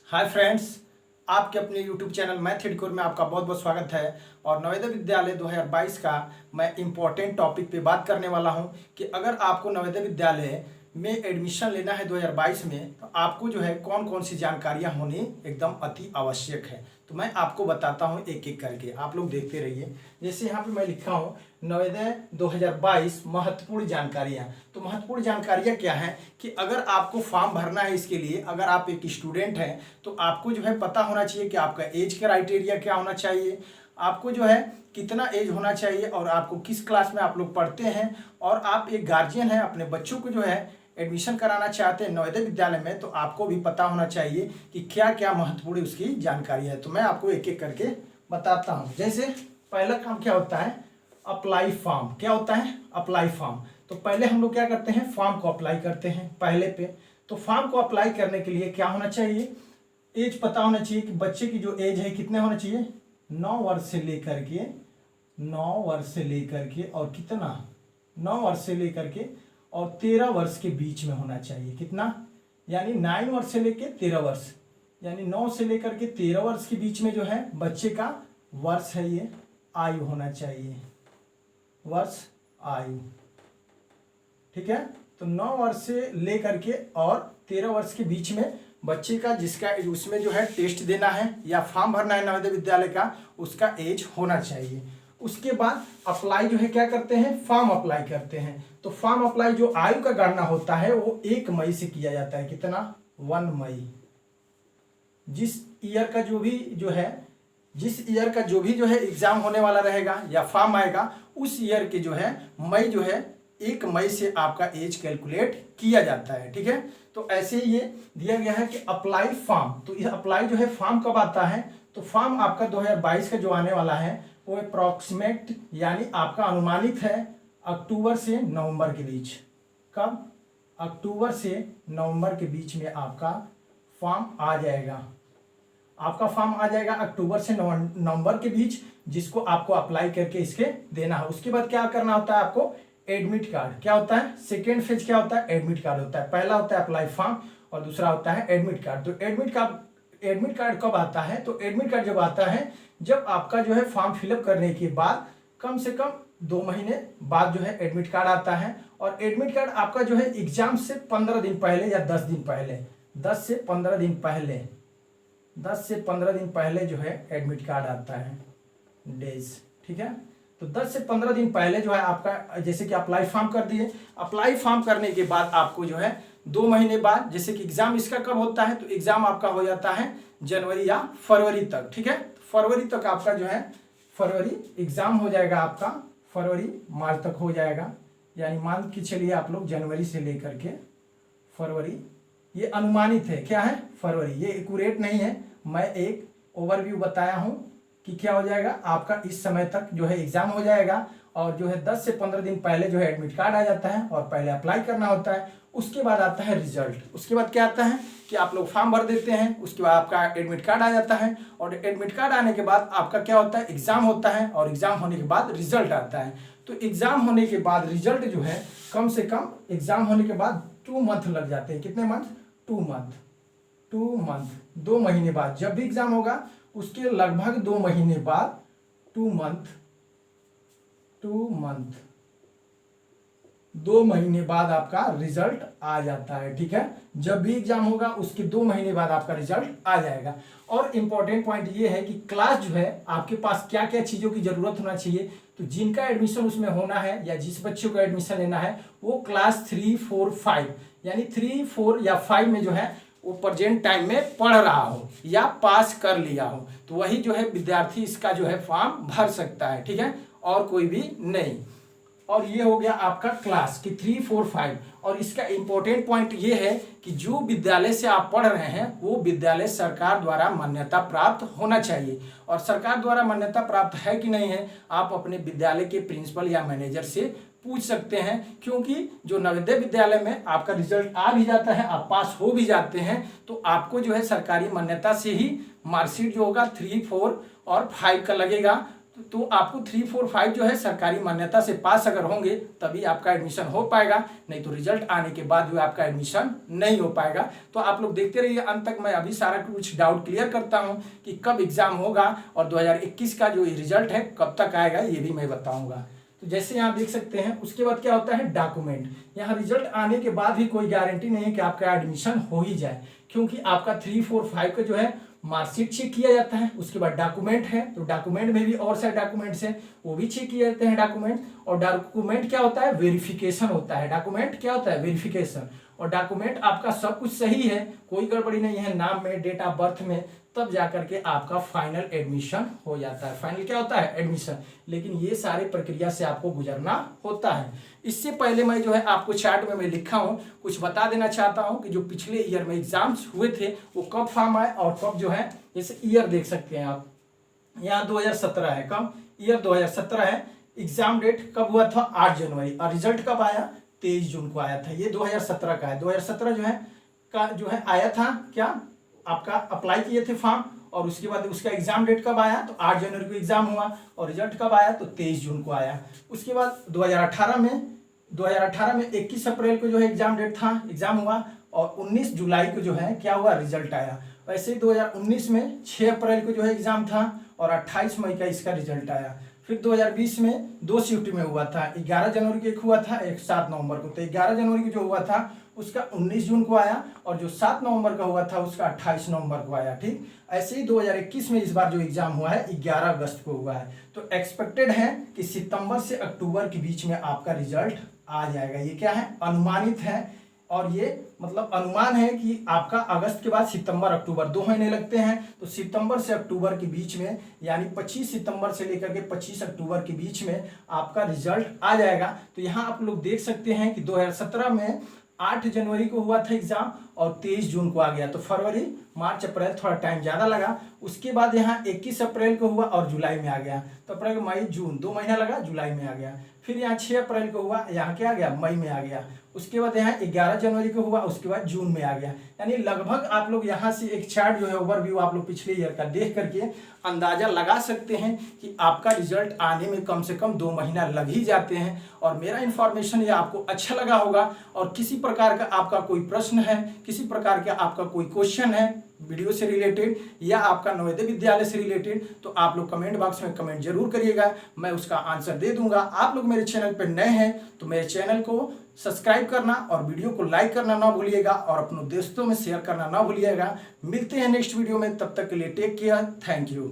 Hi friends, आपके अपने YouTube channel math हिडकोर में आपका बहुत बहुत स्वागत है। और नवोदय विद्यालय 2022 का मैं इम्पोर्टेंट टॉपिक पे बात करने वाला हूं कि अगर आपको नवोदय विद्यालय में एडमिशन लेना है 2022 में, तो आपको जो है कौन कौन सी जानकारियां होनी एकदम अति आवश्यक है। तो मैं आपको बताता हूं एक एक करके, आप लोग देखते रहिए। जैसे यहाँ पे मैं लिखा हूँ नवोदय 2022 महत्वपूर्ण जानकारियां। तो महत्वपूर्ण जानकारियां क्या है कि अगर आपको फॉर्म भरना है, इसके लिए अगर आप एक स्टूडेंट हैं तो आपको जो है पता होना चाहिए कि आपका एज क्राइटेरिया क्या होना चाहिए, आपको जो है कितना एज होना चाहिए, और आपको किस क्लास में आप लोग पढ़ते हैं, और आप एक गार्जियन हैं, अपने बच्चों को जो है एडमिशन कराना चाहते हैं नवोदय विद्यालय में, तो आपको भी पता होना चाहिए कि क्या क्या महत्वपूर्ण उसकी जानकारी है। तो मैं आपको एक एक करके बताता हूँ। जैसे पहला काम क्या होता है, अप्लाई फॉर्म। क्या होता है? Apply form. तो पहले हम लोग क्या करते हैं, फॉर्म को अप्लाई करते हैं पहले पे। तो फॉर्म को अप्लाई करने के लिए क्या होना चाहिए, एज पता होना चाहिए कि बच्चे की जो एज है कितने होना चाहिए, 9 वर्ष से लेकर के 9 वर्ष से लेकर के और कितना, 9 वर्ष से लेकर के और 13 वर्ष के बीच में होना चाहिए। कितना? यानी 9 वर्ष से लेकर 13 वर्ष, यानी 9 से लेकर के 13 वर्ष के बीच में जो है बच्चे का वर्ष है, ये आयु होना चाहिए, वर्ष आयु। ठीक है, तो 9 वर्ष से लेकर के और 13 वर्ष के बीच में बच्चे का जिसका उसमें जो है टेस्ट देना है या फॉर्म भरना है नवोदय विद्यालय का, उसका एज होना चाहिए। उसके बाद अप्लाई जो है क्या करते हैं, फॉर्म अप्लाई करते हैं। तो फॉर्म अप्लाई जो आयु का गणना होता है वो 1 मई से किया जाता है। कितना? 1 मई। जिस ईयर का जो भी जो है, जिस ईयर का जो भी जो है एग्जाम होने वाला रहेगा या फॉर्म आएगा, उस ईयर के जो है मई जो है 1 मई से आपका एज कैलकुलेट किया जाता है। ठीक है, तो ऐसे ही ये दिया गया है कि अप्लाई फॉर्म। तो ये अप्लाई जो है फॉर्म कब आता है, तो फॉर्म आपका 2022 का जो आने वाला है वो अप्रॉक्सीमेट यानी आपका अनुमानित है अक्टूबर से नवंबर के बीच। कब? अक्टूबर से नवंबर के बीच में आपका फॉर्म आ जाएगा। आपका फॉर्म आ जाएगा अक्टूबर से नवंबर के बीच, जिसको आपको अप्लाई करके इसके देना है। उसके बाद क्या करना होता है आपको, एडमिट कार्ड। क्या होता है? सेकेंड फेज क्या होता है, एडमिट कार्ड होता है। पहला होता है अप्लाई फॉर्म और दूसरा होता है एडमिट कार्ड। तो एडमिट कार्ड कब आता है, तो एडमिट कार्ड जब आता है जब आपका जो है फॉर्म फिलअप करने के बाद कम से कम 2 महीने बाद जो है एडमिट कार्ड आता है। और एडमिट कार्ड आपका जो है एग्जाम से 15 दिन पहले या 10 दिन पहले, 10 से 15 दिन पहले, 10 से 15 दिन पहले जो है एडमिट कार्ड आता है, डेज। ठीक है, तो 10 से 15 दिन पहले जो है आपका, जैसे कि अप्लाई फॉर्म कर दिए, अप्लाई फॉर्म करने के बाद आपको जो है 2 महीने बाद, जैसे कि एग्जाम इसका कब होता है, तो एग्जाम आपका हो जाता है जनवरी या फरवरी तक। ठीक है, फरवरी तक आपका जो है, फरवरी एग्जाम हो जाएगा आपका, फरवरी मार्च तक हो जाएगा। यानी मान के चलिए आप लोग जनवरी से लेकर के फरवरी, ये अनुमानित है। क्या है? फरवरी। ये एक्यूरेट नहीं है, मैं एक ओवरव्यू बताया हूं कि क्या हो जाएगा आपका इस समय तक जो है एग्जाम हो जाएगा। और जो है 10 से 15 दिन पहले जो है एडमिट कार्ड आ जाता है और पहले अप्लाई करना होता है। उसके बाद आता है रिजल्ट। उसके बाद क्या आता है कि आप लोग फॉर्म भर देते हैं, उसके बाद आपका एडमिट कार्ड आ जाता है, और एडमिट कार्ड आने के बाद आपका क्या होता है, एग्जाम होता है, और एग्जाम होने के बाद रिजल्ट आता है। तो एग्जाम होने के बाद रिजल्ट जो है कम से कम एग्जाम होने के बाद 2 मंथ लग जाते हैं। कितने मंथ? 2 मंथ। 2 मंथ, 2 महीने बाद जब भी एग्जाम होगा उसके लगभग 2 महीने बाद, 2 मंथ, 2 महीने बाद आपका रिजल्ट आ जाता है। ठीक है, जब भी एग्जाम होगा उसके 2 महीने बाद आपका रिजल्ट आ जाएगा। और इंपॉर्टेंट पॉइंट ये है कि क्लास जो है आपके पास क्या क्या चीजों की जरूरत होना चाहिए। तो जिनका एडमिशन उसमें होना है या जिस बच्चे को एडमिशन लेना है वो क्लास 3, 4, 5, यानी 3, 4 या 5 में जो है वो प्रेजेंट टाइम में पढ़ रहा हो या पास कर लिया हो, तो वही जो है विद्यार्थी इसका जो है फॉर्म भर सकता है। ठीक है, और कोई भी नहीं। और ये हो गया आपका क्लास की 3, 4, 5। और इसका इंपॉर्टेंट पॉइंट ये है कि जो विद्यालय से आप पढ़ रहे हैं वो विद्यालय सरकार द्वारा मान्यता प्राप्त होना चाहिए। और सरकार द्वारा मान्यता प्राप्त है कि नहीं है, आप अपने विद्यालय के प्रिंसिपल या मैनेजर से पूछ सकते हैं। क्योंकि जो नवोदय विद्यालय में आपका रिजल्ट आ भी जाता है, आप पास हो भी जाते हैं, तो आपको जो है सरकारी मान्यता से ही मार्कशीट जो होगा 3, 4 और 5 का लगेगा। तो आपको 3, 4, 5 जो है सरकारी मान्यता से पास अगर होंगे तभी आपका एडमिशन हो पाएगा, नहीं तो रिजल्ट आने के बाद जो आपका एडमिशन नहीं हो पाएगा। तो आप लोग देखते रहिए अंत तक, मैं अभी सारा कुछ डाउट क्लियर करता हूं कि कब एग्जाम होगा और 2021 का जो रिजल्ट है कब तक आएगा ये भी मैं बताऊंगा। तो जैसे यहाँ देख सकते हैं, उसके बाद क्या होता है डॉक्यूमेंट। यहाँ रिजल्ट आने के बाद भी कोई गारंटी नहीं है कि आपका एडमिशन हो ही जाए, क्योंकि आपका 3, 4, 5 का जो है मार्कशीट चेक किया जाता है। उसके बाद डॉक्यूमेंट है, तो डॉक्यूमेंट में भी और सारे डॉक्यूमेंट्स हैं वो भी चेक किए जाते हैं डॉक्यूमेंट। और डॉक्यूमेंट क्या होता है, वेरिफिकेशन होता है। डॉक्यूमेंट क्या होता है, वेरिफिकेशन। और डॉक्यूमेंट आपका सब कुछ सही है, कोई गड़बड़ी नहीं है नाम में, डेट ऑफ बर्थ में, तब जाकर के आपका फाइनल एडमिशन हो जाता है। फाइनल क्या होता है, एडमिशन। लेकिन ये सारे प्रक्रिया से आपको गुजरना होता है। इससे पहले मैं जो है आपको चार्ट में मैं लिखा हूँ, कुछ बता देना चाहता हूँ कि जो पिछले ईयर में एग्जाम्स हुए थे वो कब फॉर्म आए और कब जो है, जैसे ईयर देख सकते हैं आप, यहाँ 2017 है, कब, ईयर 2017 है। एग्जाम डेट कब हुआ था, 8 जनवरी, और रिजल्ट कब आया, 23 जून को आया था। ये 2017 का है। 2017 जो है आया था क्या, आपका अप्लाई किए थे फॉर्म, और उसके बाद उसका एग्जाम डेट कब आया, तो 8 जनवरी को एग्जाम हुआ, और रिजल्ट कब आया, तो 23 जून को आया। उसके बाद 2018 में 21 अप्रैल को जो है एग्जाम डेट था, एग्जाम हुआ, और 19 जुलाई को जो है क्या हुआ, रिजल्ट आया। वैसे ही 2019 में 6 अप्रैल को जो है एग्जाम था, और 28 मई का इसका रिजल्ट आया। फिर 2020 में 2 शिफ्ट में हुआ था, 11 जनवरी को एक हुआ था, एक 7 नवंबर को। तो 11 जनवरी को जो हुआ था उसका 19 जून को आया, और जो 7 नवंबर का हुआ था उसका 28 नवंबर को आया। ठीक, ऐसे ही 2021 में इस बार जो एग्जाम हुआ है 11 अगस्त को हुआ है। तो एक्सपेक्टेड है कि सितंबर से अक्टूबर के बीच में आपका रिजल्ट आ जाएगा। ये क्या है, अनुमानित है, और ये मतलब अनुमान है कि आपका अगस्त के बाद सितंबर अक्टूबर 2 महीने लगते हैं। तो सितंबर से अक्टूबर के बीच में, यानी 25 सितंबर से लेकर के 25 अक्टूबर के बीच में आपका रिजल्ट आ जाएगा। तो यहाँ आप लोग देख सकते हैं कि 2017 में 8 जनवरी को हुआ था एग्जाम, और 23 जून को आ गया। तो फरवरी, मार्च, अप्रैल थोड़ा टाइम ज़्यादा लगा। उसके बाद यहाँ 21 अप्रैल को हुआ और जुलाई में आ गया। तो अप्रैल, मई, जून 2 महीना लगा, जुलाई में आ गया। फिर यहाँ 6 अप्रैल को हुआ, यहाँ क्या आ गया, मई में आ गया। उसके बाद यहाँ 11 जनवरी को हुआ, उसके बाद जून में आ गया। यानी लगभग आप लोग यहाँ से एक चार्ट जो है ओवरव्यू आप लोग पिछले ईयर का देख करके अंदाजा लगा सकते हैं कि आपका रिजल्ट आने में कम से कम 2 महीना लग ही जाते हैं। और मेरा इन्फॉर्मेशन ये आपको अच्छा लगा होगा, और किसी प्रकार का आपका कोई प्रश्न है, किसी प्रकार का आपका कोई क्वेश्चन है वीडियो से रिलेटेड या आपका नवोदय विद्यालय से रिलेटेड, तो आप लोग कमेंट बॉक्स में कमेंट जरूर करिएगा, मैं उसका आंसर दे दूंगा। आप लोग मेरे चैनल पर नए हैं तो मेरे चैनल को सब्सक्राइब करना और वीडियो को लाइक करना ना भूलिएगा, और अपने दोस्तों में शेयर करना ना भूलिएगा। मिलते हैं नेक्स्ट वीडियो में, तब तक के लिए टेक केयर, थैंक यू।